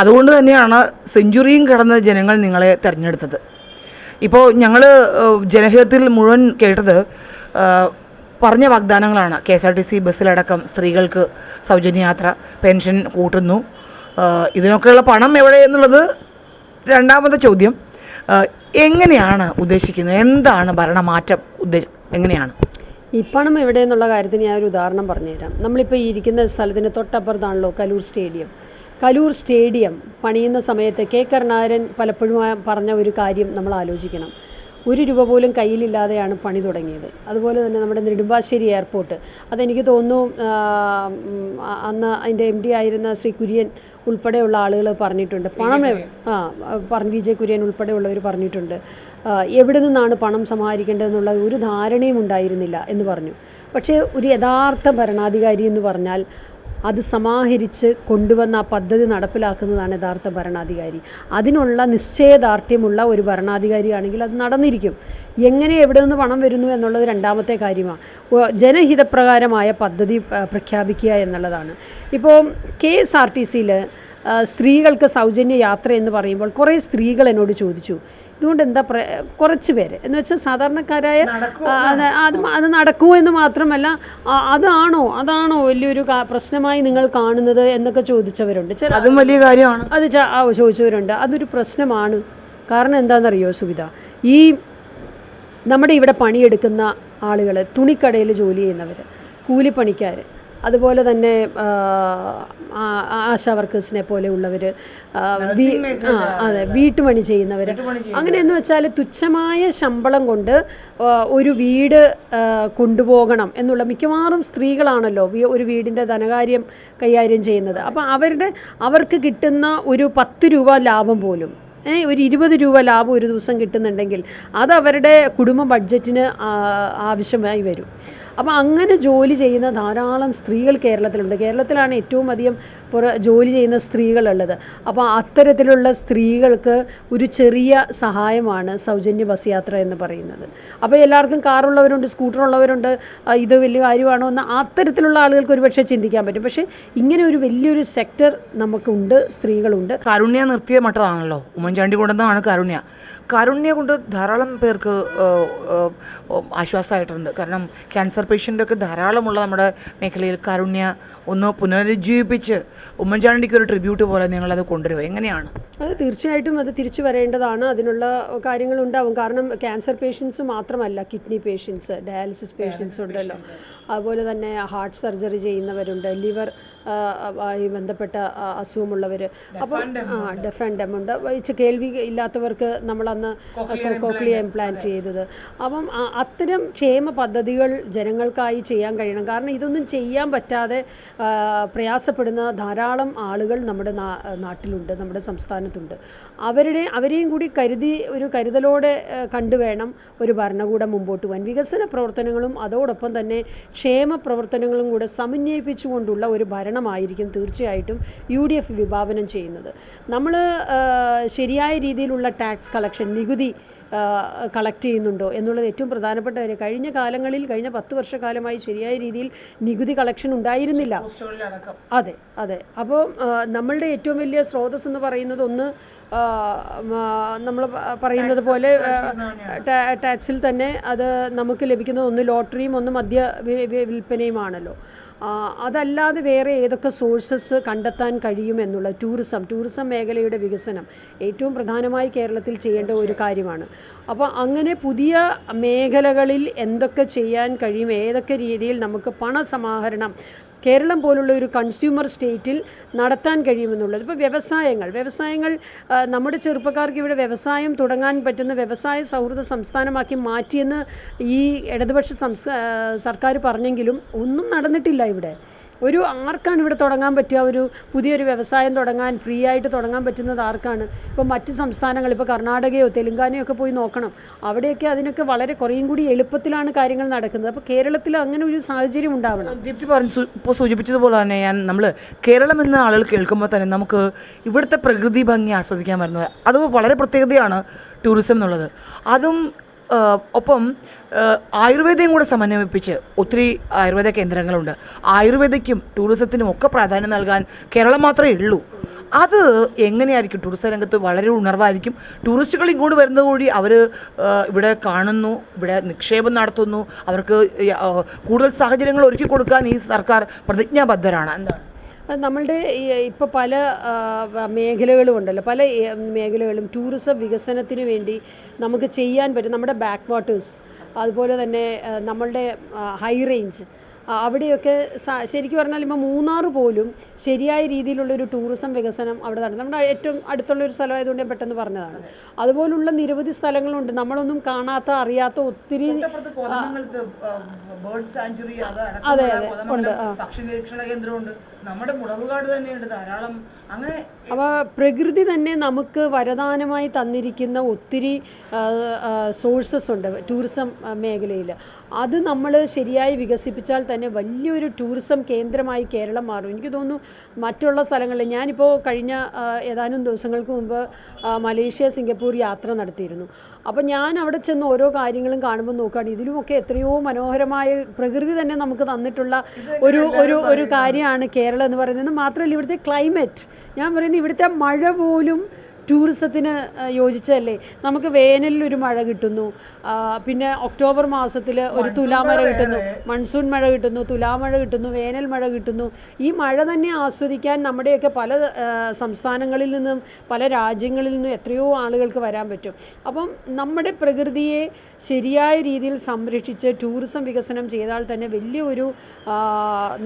അതുകൊണ്ട് തന്നെയാണ് സെഞ്ചുറിയും കടന്ന് ജനങ്ങൾ നിങ്ങളെ തിരഞ്ഞെടുത്തത്. ഇപ്പോൾ ഞങ്ങൾ ജനഹിതത്തിൽ മുഴുവൻ കേട്ടത് പറഞ്ഞ വാഗ്ദാനങ്ങളാണ്. KSRTC ബസ്സിലടക്കം സ്ത്രീകൾക്ക് സൗജന്യ യാത്ര, പെൻഷൻ കൂട്ടുന്നു. ഇതിനൊക്കെയുള്ള പണം എവിടെ എന്നുള്ളത് രണ്ടാമത്തെ ചോദ്യം. എങ്ങനെയാണ് ഉദ്ദേശിക്കുന്നത്? എന്താണ് ഭരണമാറ്റം എങ്ങനെയാണ്? ഈ പണം എവിടെയെന്നുള്ള കാര്യത്തിന് ഞാൻ ഒരു ഉദാഹരണം പറഞ്ഞുതരാം. നമ്മളിപ്പോൾ ഈ ഇരിക്കുന്ന സ്ഥലത്തിന് തൊട്ടപ്പുറത്താണല്ലോ കലൂർ സ്റ്റേഡിയം പണിയുന്ന സമയത്ത് കരുണാകരൻ പലപ്പോഴും പറഞ്ഞ ഒരു കാര്യം നമ്മൾ ആലോചിക്കണം. 1 രൂപ പോലും കയ്യിലില്ലാതെയാണ് പണി തുടങ്ങിയത്. അതുപോലെ തന്നെ നമ്മുടെ നെടുമ്പാശ്ശേരി എയർപോർട്ട്, അതെനിക്ക് തോന്നുന്നു അന്ന് അതിൻ്റെ MD ആയിരുന്ന ശ്രീ കുര്യൻ ഉൾപ്പെടെയുള്ള ആളുകൾ പറഞ്ഞിട്ടുണ്ട്. പണം VJ കുര്യൻ ഉൾപ്പെടെയുള്ളവർ പറഞ്ഞിട്ടുണ്ട്, എവിടെ നിന്നാണ് പണം സമാഹരിക്കേണ്ടതെന്നുള്ള ഒരു ധാരണയും ഉണ്ടായിരുന്നില്ല എന്ന് പറഞ്ഞു. പക്ഷേ ഒരു യഥാർത്ഥ ഭരണാധികാരി എന്ന് പറഞ്ഞാൽ അത് സമാഹരിച്ച് കൊണ്ടുവന്ന ആ പദ്ധതി നടപ്പിലാക്കുന്നതാണ് യഥാർത്ഥ ഭരണാധികാരി. അതിനുള്ള നിശ്ചയദാർഢ്യമുള്ള ഒരു ഭരണാധികാരിയാണെങ്കിൽ അത് നടന്നിരിക്കും. എങ്ങനെ എവിടെ നിന്ന് പണം വരുന്നു എന്നുള്ളത് രണ്ടാമത്തെ കാര്യമാണ്. ജനഹിതപ്രകാരമായ പദ്ധതി പ്രഖ്യാപിക്കുക എന്നുള്ളതാണ്. ഇപ്പോൾ KSRTCയിൽ സ്ത്രീകൾക്ക് സൗജന്യ യാത്ര എന്ന് പറയുമ്പോൾ കുറേ സ്ത്രീകൾ എന്നോട് ചോദിച്ചു, ഇതുകൊണ്ട് എന്താ കുറച്ച് പേര് എന്ന് വെച്ചാൽ സാധാരണക്കാരായ അത് നടക്കുമോ എന്ന് മാത്രമല്ല അതാണോ വലിയൊരു പ്രശ്നമായി നിങ്ങൾ കാണുന്നത് എന്നൊക്കെ ചോദിച്ചവരുണ്ട്. അതും വലിയ കാര്യമാണ്. അത് ചോദിച്ചവരുണ്ട്. അതൊരു പ്രശ്നമാണ്. കാരണം എന്താണെന്നറിയോ സുവിധ, ഈ നമ്മുടെ ഇവിടെ പണിയെടുക്കുന്ന ആളുകൾ, തുണിക്കടയിൽ ജോലി ചെയ്യുന്നവർ, കൂലിപ്പണിക്കാർ, അതുപോലെ തന്നെ ആശാ വർക്കേഴ്സിനെ പോലെയുള്ളവർ, അതെ, വീട്ടുപണി ചെയ്യുന്നവർ, അങ്ങനെയെന്ന് വെച്ചാൽ തുച്ഛമായ ശമ്പളം കൊണ്ട് ഒരു വീട് കൊണ്ടുപോകണം എന്നുള്ള, മിക്കവാറും സ്ത്രീകളാണല്ലോ ഒരു വീടിൻ്റെ ധനകാര്യം കൈകാര്യം ചെയ്യുന്നത്. അപ്പോൾ അവർക്ക് കിട്ടുന്ന ഒരു 10 രൂപ ലാഭം പോലും, ഒരു 20 രൂപ ലാഭം ഒരു ദിവസം കിട്ടുന്നുണ്ടെങ്കിൽ അത് അവരുടെ കുടുംബ ബഡ്ജറ്റിന് ആവശ്യമായി വരും. അപ്പോൾ അങ്ങനെ ജോലി ചെയ്യുന്ന ധാരാളം സ്ത്രീകൾ കേരളത്തിലുണ്ട്. കേരളത്തിലാണ് ഏറ്റവും അധികം ജോലി ചെയ്യുന്ന സ്ത്രീകളുള്ളത്. അപ്പോൾ അത്തരത്തിലുള്ള സ്ത്രീകൾക്ക് ഒരു ചെറിയ സഹായമാണ് സൗജന്യ ബസ് യാത്ര എന്ന് പറയുന്നത്. അപ്പോൾ എല്ലാവർക്കും കാറുള്ളവരുണ്ട്, സ്കൂട്ടറുള്ളവരുണ്ട്, ഇത് വലിയ കാര്യമാണോ എന്ന് അത്തരത്തിലുള്ള ആളുകൾക്ക് ഒരുപക്ഷെ ചിന്തിക്കാൻ പറ്റും. പക്ഷേ ഇങ്ങനെ ഒരു വലിയൊരു സെക്ടർ നമുക്കുണ്ട്, സ്ത്രീകളുണ്ട്. കാരുണ്യ നിർത്തിയ മട്ടമാണല്ലോ ഉമ്മൻചാണ്ടി കൊണ്ടുവന്നതാണ് കാരുണ്യ കൊണ്ട് ധാരാളം പേർക്ക് ആശ്വാസമായിട്ടുണ്ട്. കാരണം ക്യാൻസർ പേഷ്യൻ്റൊക്കെ ധാരാളമുള്ള നമ്മുടെ മേഖലയിൽ കാരുണ്യ ഒന്ന് പുനരുജ്ജീവിപ്പിച്ച് ഉമ്മൻചാണ്ടിക്ക് ഒരു ട്രിബ്യൂട്ട് പോലെ നിങ്ങളത് കൊണ്ടുവരുമോ? എങ്ങനെയാണ് അത്? തീർച്ചയായിട്ടും അത് തിരിച്ചു വരേണ്ടതാണ്. അതിനുള്ള കാര്യങ്ങളുണ്ടാവും. കാരണം ക്യാൻസർ പേഷ്യൻസ് മാത്രമല്ല, കിഡ്നി പേഷ്യൻസ്, ഡയാലിസിസ് പേഷ്യൻസ് ഉണ്ടല്ലോ, അതുപോലെ തന്നെ ഹാർട്ട് സർജറി ചെയ്യുന്നവരുണ്ട്, ലിവർ ആയി ബന്ധപ്പെട്ട അസുഖമുള്ളവർ, അപ്പോൾ ഡെഫ് ആൻഡ് ഡം ഉണ്ട്, കേൾവി ഇല്ലാത്തവർക്ക് നമ്മളന്ന് കോക്ലിയ ഇംപ്ലാന്റ് ചെയ്തത്. അപ്പം അത്തരം ക്ഷേമ പദ്ധതികൾ ജനങ്ങൾക്കായി ചെയ്യാൻ കഴിയണം. കാരണം ഇതൊന്നും ചെയ്യാൻ പറ്റാതെ പ്രയാസപ്പെടുന്ന ധാരാളം ആളുകൾ നമ്മുടെ നാട്ടിലുണ്ട്, നമ്മുടെ സംസ്ഥാനത്തുണ്ട്. അവരെയും കൂടി ഒരു കരുതലോടെ കണ്ടുവേണം ഒരു ഭരണകൂടം മുമ്പോട്ട് പോകാൻ. വികസന പ്രവർത്തനങ്ങളും അതോടൊപ്പം തന്നെ ക്ഷേമ പ്രവർത്തനങ്ങളും കൂടെ സമന്വയിപ്പിച്ചുകൊണ്ടുള്ള ഒരു ഭരണമായിരിക്കും തീർച്ചയായിട്ടും UDF വിഭാവനം ചെയ്യുന്നത്. നമ്മൾ ശരിയായ രീതിയിലുള്ള ടാക്സ് കളക്ഷൻ, നികുതി കളക്ട് ചെയ്യുന്നുണ്ടോ എന്നുള്ളത് ഏറ്റവും പ്രധാനപ്പെട്ട കാര്യം. കഴിഞ്ഞ കാലങ്ങളിൽ, കഴിഞ്ഞ 10 വർഷക്കാലമായി ശരിയായ രീതിയിൽ നികുതി കളക്ഷൻ ഉണ്ടായിരുന്നില്ല. അതെ. അപ്പോൾ നമ്മളുടെ ഏറ്റവും വലിയ സ്രോതസ് എന്ന് പറയുന്നത് ഒന്ന്, നമ്മൾ പറയുന്നത് പോലെ ടാക്സിൽ തന്നെ അത് നമുക്ക് ലഭിക്കുന്നത് ഒന്ന് ലോട്ടറിയും ഒന്ന് മദ്യ വിൽപ്പനയുമാണല്ലോ. അതല്ലാതെ വേറെ ഏതൊക്കെ സോഴ്സസ് കണ്ടെത്താൻ കഴിയുമെന്നുള്ള ടൂറിസം മേഖലയുടെ വികസനം ഏറ്റവും പ്രധാനമായി കേരളത്തിൽ ചെയ്യേണ്ട ഒരു കാര്യമാണ്. അപ്പോൾ അങ്ങനെ പുതിയ മേഖലകളിൽ എന്തൊക്കെ ചെയ്യാൻ കഴിയും, ഏതൊക്കെ രീതിയിൽ നമുക്ക് പണസമാഹരണം കേരളം പോലുള്ള ഒരു കൺസ്യൂമർ സ്റ്റേറ്റിൽ നടത്താൻ കഴിയുമെന്നുള്ളത്. ഇപ്പോൾ വ്യവസായങ്ങൾ നമ്മുടെ ചെറുപ്പക്കാർക്ക് ഇവിടെ വ്യവസായം തുടങ്ങാൻ പറ്റുന്ന വ്യവസായ സൗഹൃദ സംസ്ഥാനമാക്കി മാറ്റിയെന്ന് ഈ ഇടതുപക്ഷ സർക്കാർ പറഞ്ഞെങ്കിലും ഒന്നും നടന്നിട്ടില്ല ഇവിടെ. ആർക്കാണ് ഇവിടെ തുടങ്ങാൻ പറ്റുക? ഒരു പുതിയൊരു വ്യവസായം തുടങ്ങാൻ, ഫ്രീ ആയിട്ട് തുടങ്ങാൻ പറ്റുന്നത് ആർക്കാണ്? ഇപ്പോൾ മറ്റ് സംസ്ഥാനങ്ങൾ, ഇപ്പോൾ കർണാടകയോ തെലുങ്കാനയോ ഒക്കെ പോയി നോക്കണം, അവിടെയൊക്കെ അതിനൊക്കെ വളരെ കുറേയും കൂടി എളുപ്പത്തിലാണ് കാര്യങ്ങൾ നടക്കുന്നത്. അപ്പോൾ കേരളത്തിൽ അങ്ങനെ ഒരു സാഹചര്യം ഉണ്ടാവണം. ദീപ്തി ഇപ്പോൾ സൂചിപ്പിച്ചതുപോലെ തന്നെ നമ്മൾ കേരളം എന്ന ആളുകൾ കേൾക്കുമ്പോൾ തന്നെ നമുക്ക് ഇവിടുത്തെ പ്രകൃതി ഭംഗി ആസ്വദിക്കാൻ വരുന്നത്, അത് വളരെ പ്രത്യേകതയാണ് ടൂറിസം എന്നുള്ളത്. അതും ഒപ്പം ആയുർവേദയും കൂടെ സമന്വയിപ്പിച്ച് ഒത്തിരി ആയുർവേദ കേന്ദ്രങ്ങളുണ്ട്. ആയുർവേദയ്ക്കും ടൂറിസത്തിനും ഒക്കെ പ്രാധാന്യം നൽകാൻ കേരളം മാത്രമേ ഉള്ളൂ. അത് എങ്ങനെയായിരിക്കും? ടൂറിസം രംഗത്ത് വളരെ ഉണർവായിരിക്കും. ടൂറിസ്റ്റുകൾ ഇങ്ങോട്ട് വരുന്നത് കൂടി അവർ ഇവിടെ കാണുന്നു, ഇവിടെ നിക്ഷേപം നടത്തുന്നു, അവർക്ക് കൂടുതൽ സാഹചര്യങ്ങൾ ഒരുക്കി കൊടുക്കാൻ ഈ സർക്കാർ പ്രതിജ്ഞാബദ്ധരാണ്. എന്താണ് നമ്മളുടെ ഇപ്പോൾ പല മേഖലകളും ഉണ്ടല്ലോ, പല മേഖലകളും ടൂറിസം വികസനത്തിന് വേണ്ടി നമുക്ക് ചെയ്യാൻ പറ്റും. നമ്മുടെ ബാക്ക് വാട്ടേഴ്സ്, അതുപോലെ തന്നെ നമ്മളുടെ ഹൈ റേഞ്ച്, അവിടെയൊക്കെ ശരിക്കും പറഞ്ഞാൽ ഇപ്പോൾ മൂന്നാർ പോലും ശരിയായ രീതിയിലുള്ളൊരു ടൂറിസം വികസനം അവിടെ നടക്കും. നമ്മുടെ ഏറ്റവും അടുത്തുള്ളൊരു സ്ഥലമായതുകൊണ്ട് ഞാൻ പെട്ടെന്ന് പറഞ്ഞതാണ്. അതുപോലുള്ള നിരവധി സ്ഥലങ്ങളുണ്ട്, നമ്മളൊന്നും കാണാത്ത അറിയാത്ത ഒത്തിരി. അതെ ഉണ്ട്. പക്ഷി നിരീക്ഷണ കേന്ദ്രമുണ്ട്, നമ്മുടെ മുളവുകാട് തന്നെയുണ്ട് ധാരാളം. അങ്ങനെ അപ്പോൾ പ്രകൃതി തന്നെ നമുക്ക് വരദാനമായി തന്നിരിക്കുന്ന ഒത്തിരി സോഴ്സസ് ഉണ്ട് ടൂറിസം മേഖലയിൽ. അത് നമ്മൾ ശരിയായി വികസിപ്പിച്ചാൽ തന്നെ വലിയൊരു ടൂറിസം കേന്ദ്രമായി കേരളം മാറും. എനിക്ക് തോന്നുന്നു മറ്റുള്ള സ്ഥലങ്ങളിൽ, ഞാനിപ്പോൾ കഴിഞ്ഞ ഏതാനും ദിവസങ്ങൾക്ക് മുമ്പ് മലേഷ്യ, സിംഗപ്പൂർ യാത്ര നടത്തിയിരുന്നു. അപ്പോൾ ഞാൻ അവിടെ ചെന്ന് ഓരോ കാര്യങ്ങളും കാണുമ്പോൾ നോക്കുകയാണ്, ഇതിലുമൊക്കെ എത്രയോ മനോഹരമായ പ്രകൃതി തന്നെ നമുക്ക് തന്നിട്ടുള്ള ഒരു കാര്യമാണ് കേരളം എന്ന് പറയുന്നത്. മാത്രമല്ല ഇവിടുത്തെ ക്ലൈമറ്റ്, ഞാൻ പറയുന്നത് ഇവിടുത്തെ മഴ പോലും ടൂറിസത്തിന് യോജിച്ചതല്ലേ. നമുക്ക് വേനലിൽ ഒരു മഴ കിട്ടുന്നു, പിന്നെ ഒക്ടോബർ മാസത്തിൽ ഒരു തുലാമഴ കിട്ടുന്നു, മൺസൂൺ മഴ കിട്ടുന്നു, തുലാമഴ കിട്ടുന്നു, വേനൽ മഴ കിട്ടുന്നു. ഈ മഴ തന്നെ ആസ്വദിക്കാൻ നമ്മുടെയൊക്കെ പല സംസ്ഥാനങ്ങളിൽ നിന്നും പല രാജ്യങ്ങളിൽ നിന്നും എത്രയോ ആളുകൾക്ക് വരാൻ പറ്റും. അപ്പം നമ്മുടെ പ്രകൃതിയെ ശരിയായ രീതിയിൽ സംരക്ഷിച്ച് ടൂറിസം വികസനം ചെയ്താൽ തന്നെ വലിയൊരു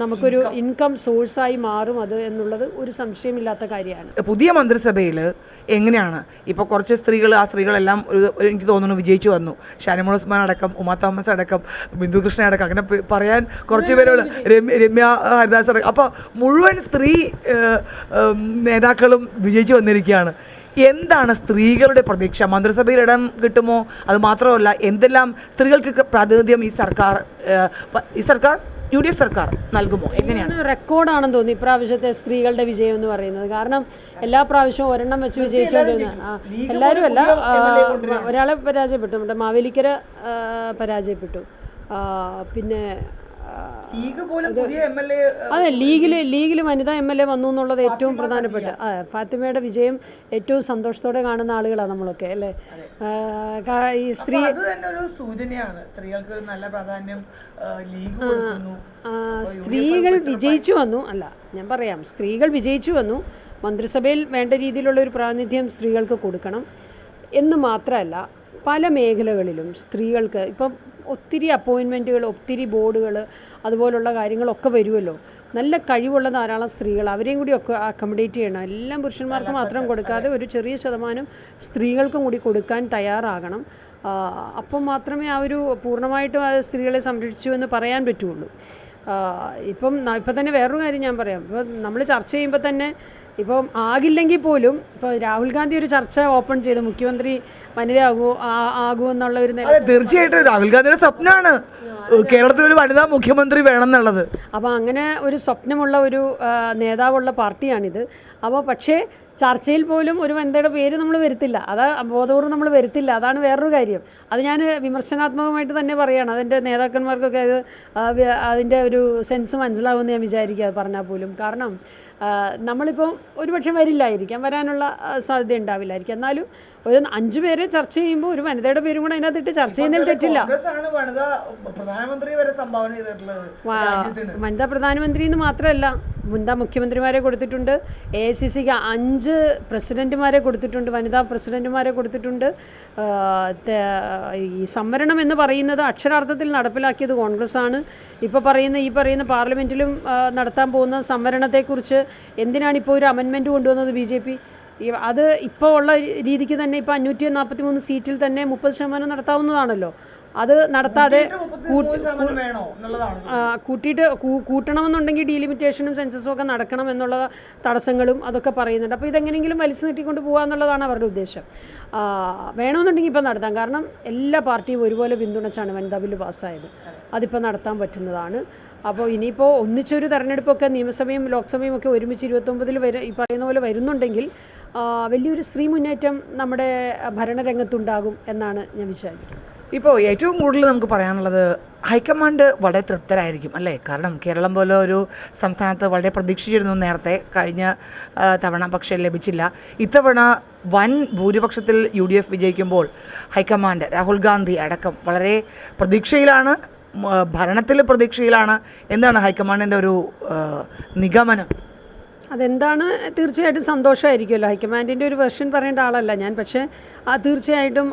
നമുക്കൊരു ഇൻകം സോഴ്സായി മാറും അത് എന്നുള്ളത് ഒരു സംശയമില്ലാത്ത കാര്യമാണ്. പുതിയ മന്ത്രിസഭയിൽ എങ്ങനെയാണ് ഇപ്പോൾ കുറച്ച് സ്ത്രീകൾ, ആ സ്ത്രീകളെല്ലാം എനിക്ക് തോന്നുന്നു വിജയിച്ചു വന്നു. ഷാനിമോൾ ഉസ്മാൻ അടക്കം, ഉമാ തോമസ് അടക്കം, ബിന്ദു കൃഷ്ണ അടക്കം, അങ്ങനെ പറയാൻ കുറച്ച് പേരുള്ള രമ്യ ഹരിദാസ് അടക്കം. അപ്പോൾ മുഴുവൻ സ്ത്രീ നേതാക്കളും വിജയിച്ചു വന്നിരിക്കുകയാണ്. എന്താണ് സ്ത്രീകളുടെ പ്രതീക്ഷ? മന്ത്രിസഭയിൽ ഇടം കിട്ടുമോ? അത് മാത്രമല്ല, എന്തെല്ലാം സ്ത്രീകൾക്ക് പ്രാതിനിധ്യം ഈ സർക്കാർ UDF സർക്കാർ നൽകുമോ? എങ്ങനെയാണ്? റെക്കോർഡാണെന്ന് തോന്നി ഇപ്രാവശ്യത്തെ സ്ത്രീകളുടെ വിജയം എന്ന് പറയുന്നത്. കാരണം എല്ലാ പ്രാവശ്യവും ഒരെണ്ണം വെച്ച് വിജയിച്ചുകൊണ്ടിരുന്ന എല്ലാവരും അല്ല, ഒരാളെ പരാജയപ്പെട്ടു, നമ്മുടെ മാവേലിക്കര പരാജയപ്പെട്ടു. പിന്നെ അതെ, ലീഗിൽ വനിതാ MLA വന്നു എന്നുള്ളത് ഏറ്റവും പ്രധാനപ്പെട്ട. ഫാത്തിമയുടെ വിജയം ഏറ്റവും സന്തോഷത്തോടെ കാണുന്ന ആളുകളാണ് നമ്മളൊക്കെ, അല്ലേ? ഈ സ്ത്രീകൾ വിജയിച്ചു വന്നു, അല്ല ഞാൻ പറയാം, സ്ത്രീകൾ വിജയിച്ചു വന്നു. മന്ത്രിസഭയിൽ വേണ്ട രീതിയിലുള്ള ഒരു പ്രാതിനിധ്യം സ്ത്രീകൾക്ക് കൊടുക്കണം എന്ന് മാത്രമല്ല, പല മേഖലകളിലും സ്ത്രീകൾക്ക് ഇപ്പം ഒത്തിരി അപ്പോയിൻമെൻറ്റുകൾ, ഒത്തിരി ബോർഡുകൾ, അതുപോലുള്ള കാര്യങ്ങളൊക്കെ വരുമല്ലോ. നല്ല കഴിവുള്ള ധാരാളം സ്ത്രീകൾ, അവരെയും കൂടി ഒക്കെ അക്കോമഡേറ്റ് ചെയ്യണം. എല്ലാം പുരുഷന്മാർക്ക് മാത്രം കൊടുക്കാതെ ഒരു ചെറിയ ശതമാനം സ്ത്രീകൾക്കും കൂടി കൊടുക്കാൻ തയ്യാറാകണം. അപ്പം മാത്രമേ ആ ഒരു പൂർണ്ണമായിട്ടും ആ സ്ത്രീകളെ സംരക്ഷിച്ചു എന്ന് പറയാൻ പറ്റുള്ളൂ. ഇപ്പം തന്നെ വേറൊരു കാര്യം ഞാൻ പറയാം. ഇപ്പോൾ നമ്മൾ ചർച്ച ചെയ്യുമ്പോൾ തന്നെ ഇപ്പം ആകില്ലെങ്കിൽ പോലും ഇപ്പോൾ രാഹുൽ ഗാന്ധി ഒരു ചർച്ച ഓപ്പൺ ചെയ്ത് മുഖ്യമന്ത്രി വനിതയാകുമെന്നുള്ള ഒരു തീർച്ചയായിട്ടും രാഹുൽ ഗാന്ധിയുടെ സ്വപ്നമാണ് കേരളത്തിൽ ഒരു വനിതാ മുഖ്യമന്ത്രി വേണം എന്നുള്ളത്. അപ്പോൾ അങ്ങനെ ഒരു സ്വപ്നമുള്ള ഒരു നേതാവുള്ള പാർട്ടിയാണിത്. അപ്പോൾ പക്ഷേ ചർച്ചയിൽ പോലും ഒരു വനിതയുടെ പേര് നമ്മൾ വരുത്തില്ല. അത് ബോധപൂർവ്വം നമ്മൾ വരുത്തില്ല. അതാണ് വേറൊരു കാര്യം. അത് ഞാൻ വിമർശനാത്മകമായിട്ട് തന്നെ പറയുകയാണ്. അതിൻ്റെ നേതാക്കന്മാർക്കൊക്കെ അതിൻ്റെ ഒരു സെൻസ് മനസ്സിലാവുമെന്ന് ഞാൻ വിചാരിക്കുക പറഞ്ഞാൽ പോലും. കാരണം നമ്മളിപ്പോൾ ഒരുപക്ഷെ വരാനുള്ള സാധ്യത ഉണ്ടാവില്ലായിരിക്കും. എന്നാലും ഒരു 5 പേരെ ചർച്ച ചെയ്യുമ്പോൾ ഒരു വനിതയുടെ പേരും കൂടെ അതിനകത്തിട്ട് ചർച്ച ചെയ്യുന്നതിൽ തെറ്റില്ല. വനിതാ പ്രധാനമന്ത്രി എന്ന് മാത്രമല്ല, വനിതാ മുഖ്യമന്ത്രിമാരെ കൊടുത്തിട്ടുണ്ട്. AICCക്ക് 5 പ്രസിഡന്റുമാരെ കൊടുത്തിട്ടുണ്ട്, വനിതാ പ്രസിഡന്റുമാരെ കൊടുത്തിട്ടുണ്ട്. ഈ സംവരണം എന്ന് പറയുന്നത് അക്ഷരാർത്ഥത്തിൽ നടപ്പിലാക്കിയത് കോൺഗ്രസ്സാണ്. ഇപ്പോൾ ഈ പറയുന്ന പാർലമെൻറ്റിലും നടത്താൻ പോകുന്ന സംവരണത്തെക്കുറിച്ച് എന്തിനാണിപ്പോൾ ഒരു അമെൻമെൻറ്റ് കൊണ്ടുവന്നത് BJP? അത് ഇപ്പോൾ ഉള്ള രീതിക്ക് തന്നെ ഇപ്പോൾ 543 സീറ്റിൽ തന്നെ 30% നടത്താവുന്നതാണല്ലോ. അത് നടത്താതെ കൂട്ടണമെന്നുണ്ടെങ്കിൽ ഡീലിമിറ്റേഷനും സെൻസസും ഒക്കെ നടക്കണം എന്നുള്ള തടസ്സങ്ങളും അതൊക്കെ പറയുന്നുണ്ട്. അപ്പോൾ ഇതെങ്ങനെയെങ്കിലും വലിച്ചു നീട്ടിക്കൊണ്ട് പോകുക എന്നുള്ളതാണ് അവരുടെ ഉദ്ദേശം. വേണമെന്നുണ്ടെങ്കിൽ ഇപ്പം നടത്താം. കാരണം എല്ലാ പാർട്ടിയും ഒരുപോലെ പിന്തുണച്ചാണ് വനിതാ ബില്ല് പാസ്സായത്. അതിപ്പോൾ നടത്താൻ പറ്റുന്നതാണ്. അപ്പോൾ ഇനിയിപ്പോൾ ഒന്നിച്ചൊരു തെരഞ്ഞെടുപ്പൊക്കെ നിയമസഭയും ലോക്സഭയും ഒക്കെ ഒരുമിച്ച് 29 ഈ പറയുന്ന പോലെ വരുന്നുണ്ടെങ്കിൽ വലിയൊരു സ്ത്രീ മുന്നേറ്റം നമ്മുടെ ഭരണരംഗത്തുണ്ടാകും എന്നാണ് ഞാൻ വിശ്വസിക്കുന്നത്. ഇപ്പോൾ ഏറ്റവും കൂടുതൽ നമുക്ക് പറയാനുള്ളത് ഹൈക്കമാൻഡ് വളരെ തൃപ്തരായിരിക്കും, അല്ലേ? കാരണം കേരളം പോലെ ഒരു സംസ്ഥാനത്ത് വളരെ പ്രതീക്ഷിച്ചിരുന്നു നേരത്തെ, കഴിഞ്ഞ തവണ പക്ഷേ ലഭിച്ചില്ല. ഇത്തവണ വൻ ഭൂരിപക്ഷത്തിൽ UDF വിജയിക്കുമ്പോൾ ഹൈക്കമാൻഡ്, രാഹുൽ ഗാന്ധി അടക്കം വളരെ പ്രതീക്ഷയിലാണ്, ഭരണത്തിൽ പ്രതീക്ഷയിലാണ്. എന്താണ് ഹൈക്കമാൻഡിൻ്റെ ഒരു നിഗമനം? അതെന്താണ്? തീർച്ചയായിട്ടും സന്തോഷമായിരിക്കുമല്ലോ. ഹൈക്കമാൻഡിൻ്റെ ഒരു വെർഷൻ പറയേണ്ട ആളല്ല ഞാൻ. പക്ഷേ തീർച്ചയായിട്ടും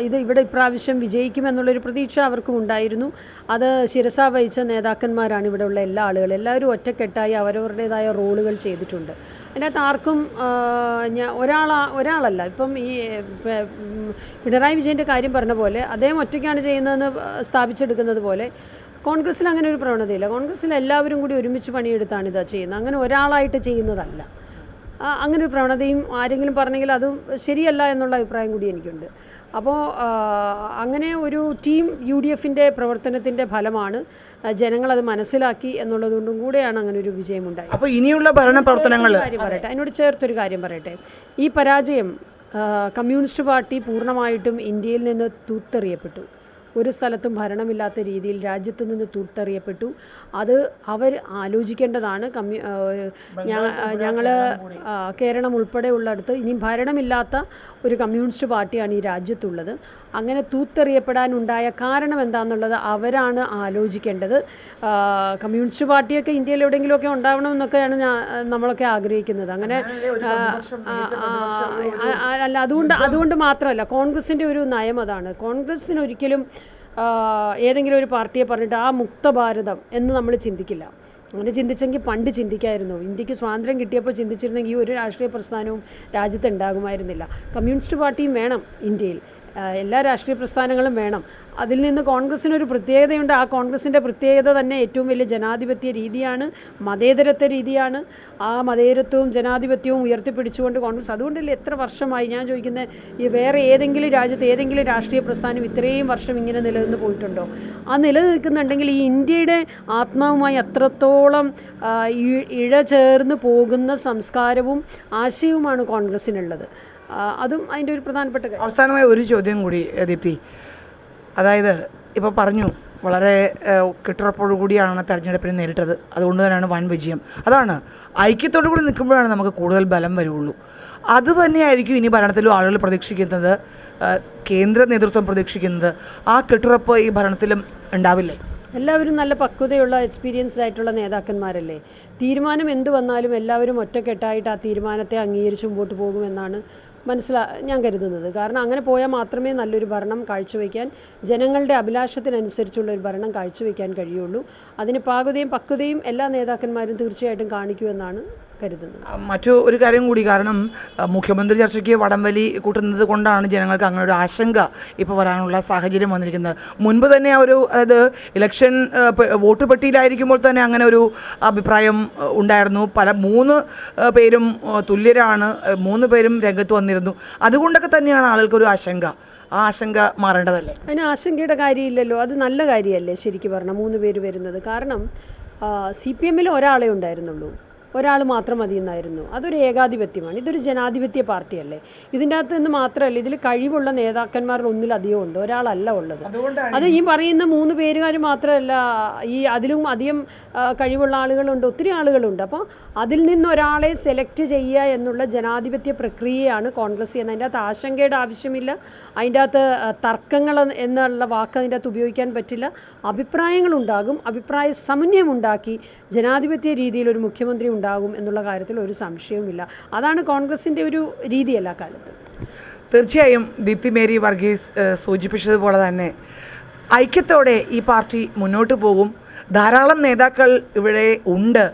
ഇത് ഇവിടെ ഇപ്രാവശ്യം വിജയിക്കുമെന്നുള്ളൊരു പ്രതീക്ഷ അവർക്കും ഉണ്ടായിരുന്നു. അത് ശിരസ വഹിച്ച നേതാക്കന്മാരാണ് ഇവിടെയുള്ള എല്ലാ ആളുകളും. എല്ലാവരും ഒറ്റക്കെട്ടായി അവരവരുടേതായ റോളുകൾ ചെയ്തിട്ടുണ്ട്. അതിനകത്ത് ആർക്കും ഒരാളല്ല. ഇപ്പം ഈ പിണറായി വിജയൻ്റെ കാര്യം പറഞ്ഞ പോലെ അദ്ദേഹം ഒറ്റയ്ക്കാണ് ചെയ്യുന്നതെന്ന് സ്ഥാപിച്ചെടുക്കുന്നത് പോലെ കോൺഗ്രസ്സിൽ അങ്ങനെ ഒരു പ്രവണതയില്ല. കോൺഗ്രസ്സിൽ എല്ലാവരും കൂടി ഒരുമിച്ച് പണിയെടുത്താണ് ഇതാ ചെയ്യുന്നത്. അങ്ങനെ ഒരാളായിട്ട് ചെയ്യുന്നതല്ല. അങ്ങനെ ഒരു പ്രവണതയും ആരെങ്കിലും പറഞ്ഞെങ്കിൽ അതും ശരിയല്ല എന്നുള്ള അഭിപ്രായം കൂടി എനിക്കുണ്ട്. അപ്പോൾ അങ്ങനെ ഒരു ടീം UDFൻ്റെ പ്രവർത്തനത്തിൻ്റെ ഫലമാണ്. ജനങ്ങളത് മനസ്സിലാക്കി എന്നുള്ളതുകൊണ്ടും കൂടെയാണ് അങ്ങനെ ഒരു വിജയമുണ്ടായത്. അപ്പോൾ ഇനിയുള്ള ഭരണ പ്രവർത്തനങ്ങൾ പറയട്ടെ, അതിനോട് ചേർത്തൊരു കാര്യം പറയട്ടെ. ഈ പരാജയം കമ്മ്യൂണിസ്റ്റ് പാർട്ടി പൂർണ്ണമായിട്ടും ഇന്ത്യയിൽ നിന്ന് തൂത്തെറിയപ്പെട്ടു. ഒരു സ്ഥലത്തും ഭരണമില്ലാത്ത രീതിയിൽ രാജ്യത്ത് നിന്ന് തൂത്തെറിയപ്പെട്ടു. അത് അവർ ആലോചിക്കേണ്ടതാണ്. ഞങ്ങൾ കേരളം ഉൾപ്പെടെ ഉള്ളിടത്ത് ഇനി ഭരണമില്ലാത്ത ഒരു കമ്മ്യൂണിസ്റ്റ് പാർട്ടിയാണ് ഈ രാജ്യത്തുള്ളത്. അങ്ങനെ തൂത്തെറിയപ്പെടാനുണ്ടായ കാരണം എന്താണെന്നുള്ളത് അവരാണ് ആലോചിക്കേണ്ടത്. കമ്മ്യൂണിസ്റ്റ് പാർട്ടിയൊക്കെ ഇന്ത്യയിൽ എവിടെയെങ്കിലുമൊക്കെ ഉണ്ടാവണമെന്നൊക്കെയാണ് നമ്മളൊക്കെ ആഗ്രഹിക്കുന്നത്. അങ്ങനെ അല്ല, അതുകൊണ്ട് മാത്രമല്ല, കോൺഗ്രസിൻ്റെ ഒരു നയം അതാണ്. കോൺഗ്രസ്സിന് ഒരിക്കലും ഏതെങ്കിലും ഒരു പാർട്ടിയെ പറഞ്ഞിട്ട് ആ മുക്തഭാരതം എന്ന് നമ്മൾ ചിന്തിക്കില്ല. അങ്ങനെ ചിന്തിച്ചെങ്കിൽ പണ്ട് ചിന്തിക്കായിരുന്നു. ഇന്ത്യക്ക് സ്വാതന്ത്ര്യം കിട്ടിയപ്പോൾ ചിന്തിച്ചിരുന്നെങ്കിൽ ഒരു രാഷ്ട്രീയ പ്രസ്ഥാനവും രാജ്യത്ത് ഉണ്ടാകുമായിരുന്നില്ല. കമ്മ്യൂണിസ്റ്റ് പാർട്ടിയും വേണം ഇന്ത്യയിൽ, എല്ലാ രാഷ്ട്രീയ പ്രസ്ഥാനങ്ങളും വേണം. അതിൽ നിന്ന് കോൺഗ്രസ്സിനൊരു പ്രത്യേകതയുണ്ട്. ആ കോൺഗ്രസിൻ്റെ പ്രത്യേകത തന്നെ ഏറ്റവും വലിയ ജനാധിപത്യ രീതിയാണ്, മതേതരത്വ രീതിയാണ്. ആ മതേതരത്വവും ജനാധിപത്യവും ഉയർത്തിപ്പിടിച്ചുകൊണ്ട് കോൺഗ്രസ്, അതുകൊണ്ടല്ലേ എത്ര വർഷമായി ഞാൻ ചോദിക്കുന്നത്, ഈ വേറെ ഏതെങ്കിലും രാജ്യത്ത് ഏതെങ്കിലും രാഷ്ട്രീയ പ്രസ്ഥാനം ഇത്രയും വർഷം ഇങ്ങനെ നിലനിന്ന് പോയിട്ടുണ്ടോ? ആ നിലനിൽക്കുന്നുണ്ടെങ്കിൽ ഈ ഇന്ത്യയുടെ ആത്മാവുമായി അത്രത്തോളം ഇഴചേർന്ന് പോകുന്ന സംസ്കാരവും ആശയവുമാണ് കോൺഗ്രസ്സിനുള്ളത്. അതും അതിൻ്റെ ഒരു പ്രധാനപ്പെട്ട കാര്യം. അവസാനമായ ഒരു ചോദ്യം കൂടി ദീപ്തി, അതായത് ഇപ്പോൾ പറഞ്ഞു വളരെ കെട്ടുറപ്പോടു കൂടിയാണ് തെരഞ്ഞെടുപ്പിനെ നേരിട്ടത്, അതുകൊണ്ട് തന്നെയാണ് വൻ വിജയം. അതാണ് ഐക്യത്തോടു കൂടി നിൽക്കുമ്പോഴാണ് നമുക്ക് കൂടുതൽ ബലം വരുള്ളൂ. അതുതന്നെയായിരിക്കും ഇനി ഭരണത്തിലും ആളുകൾ പ്രതീക്ഷിക്കുന്നത്, കേന്ദ്ര നേതൃത്വം പ്രതീക്ഷിക്കുന്നത്. ആ കെട്ടുറപ്പ് ഈ ഭരണത്തിലും ഉണ്ടാവില്ലേ? എല്ലാവരും നല്ല പക്വതയുള്ള എക്സ്പീരിയൻസ്ഡ് ആയിട്ടുള്ള നേതാക്കന്മാരല്ലേ. തീരുമാനം എന്ത് വന്നാലും എല്ലാവരും ഒറ്റക്കെട്ടായിട്ട് ആ തീരുമാനത്തെ അംഗീകരിച്ച് മുമ്പോട്ട് പോകുമെന്നാണ് ഞാൻ കരുതുന്നത്. കാരണം അങ്ങനെ പോയാൽ മാത്രമേ നല്ലൊരു ഭരണം കാഴ്ചവെക്കാൻ, ജനങ്ങളുടെ അഭിലാഷത്തിനനുസരിച്ചുള്ള ഒരു ഭരണം കാഴ്ചവെക്കാൻ കഴിയുള്ളൂ. അതിന് പാകതയും പക്വതയും എല്ലാ നേതാക്കന്മാരും തീർച്ചയായിട്ടും കാണിക്കുമെന്നാണ് കരുതുന്നത്. മറ്റു ഒരു കാര്യം കൂടി, കാരണം മുഖ്യമന്ത്രി ചർച്ചയ്ക്ക് വടംവലി കൂട്ടുന്നത് കൊണ്ടാണ് ജനങ്ങൾക്ക് അങ്ങനെ ഒരു ആശങ്ക ഇപ്പോൾ വരാനുള്ള സാഹചര്യം വന്നിരിക്കുന്നത്. മുൻപ് തന്നെ അതായത് ഇലക്ഷൻ വോട്ട് പെട്ടിയിലായിരിക്കുമ്പോൾ തന്നെ അങ്ങനെ ഒരു അഭിപ്രായം ഉണ്ടായിരുന്നു. 3 പേരും തുല്യരാണ്, 3 പേരും രംഗത്ത് വന്നിരുന്നു. അതുകൊണ്ടൊക്കെ തന്നെയാണ് ആളുകൾക്കൊരു ആശങ്ക. ആ ആശങ്ക മാറേണ്ടതല്ലേ? അതിന് ആശങ്കയുടെ കാര്യമില്ലല്ലോ, അത് നല്ല കാര്യമല്ലേ ശരിക്കും പറഞ്ഞാൽ 3 പേര് വരുന്നത്. കാരണം CPM-ൽ ഒരാളെ ഉണ്ടായിരുന്നുള്ളൂ, ഒരാൾ മാത്രം മതി എന്നായിരുന്നു. അതൊരു ഏകാധിപത്യമാണ്. ഇതൊരു ജനാധിപത്യ പാർട്ടിയല്ലേ. ഇതിൻ്റെ അകത്ത് നിന്ന് മാത്രമല്ല, ഇതിൽ കഴിവുള്ള നേതാക്കന്മാരിൽ ഒന്നിലധികം ഉണ്ട്, ഒരാളല്ല ഉള്ളത്. അത് ഈ പറയുന്ന 3 പേരുകാർ മാത്രമല്ല, അതിലും അധികം കഴിവുള്ള ആളുകളുണ്ട്, ഒത്തിരി ആളുകളുണ്ട്. അപ്പോൾ അതിൽ നിന്നൊരാളെ സെലക്ട് ചെയ്യുക എന്നുള്ള ജനാധിപത്യ പ്രക്രിയയാണ് കോൺഗ്രസ് ചെയ്യുന്നത്. അതിൻ്റെ അകത്ത് ആശങ്കയുടെ ആവശ്യമില്ല, അതിൻ്റെ അകത്ത് തർക്കങ്ങൾ എന്നുള്ള വാക്ക് അതിൻ്റെ അകത്ത് ഉപയോഗിക്കാൻ പറ്റില്ല. അഭിപ്രായങ്ങളുണ്ടാകും, അഭിപ്രായ സമന്വയമുണ്ടാക്കി ജനാധിപത്യ രീതിയിൽ ഒരു മുഖ്യമന്ത്രി ഉണ്ടാകും എന്നുള്ള കാര്യത്തിൽ ഒരു സംശയവുമില്ല. അതാണ് കോൺഗ്രസിൻ്റെ ഒരു രീതി എല്ലാ കാലത്തും. തീർച്ചയായും ദീപ്തി മേരി വർഗീസ് സൂചിപ്പിച്ചതുപോലെ തന്നെ ഐക്യത്തോടെ ഈ പാർട്ടി മുന്നോട്ട് പോകും. ധാരാളം നേതാക്കൾ ഇവിടെ ഉണ്ട്.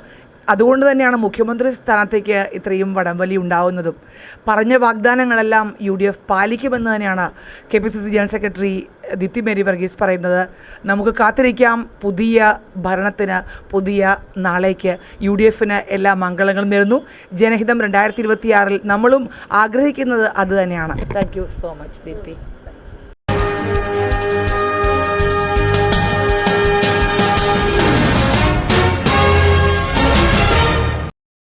അതുകൊണ്ട് തന്നെയാണ് മുഖ്യമന്ത്രി സ്ഥാനത്തേക്ക് ഇത്രയും വടംവലി ഉണ്ടാവുന്നതും. പറഞ്ഞ വാഗ്ദാനങ്ങളെല്ലാം UDF പാലിക്കുമെന്ന് തന്നെയാണ് KPCC general secretary Deepthi Mary Varghese പറയുന്നത്. നമുക്ക് കാത്തിരിക്കാം പുതിയ ഭരണത്തിന്, പുതിയ നാളേക്ക്. UDF-ന് എല്ലാ മംഗളങ്ങളും നേരുന്നു. ജനഹിതം 2026-ൽ നമ്മളും ആഗ്രഹിക്കുന്നത് അത് തന്നെയാണ്. Thank you so much Deepthi.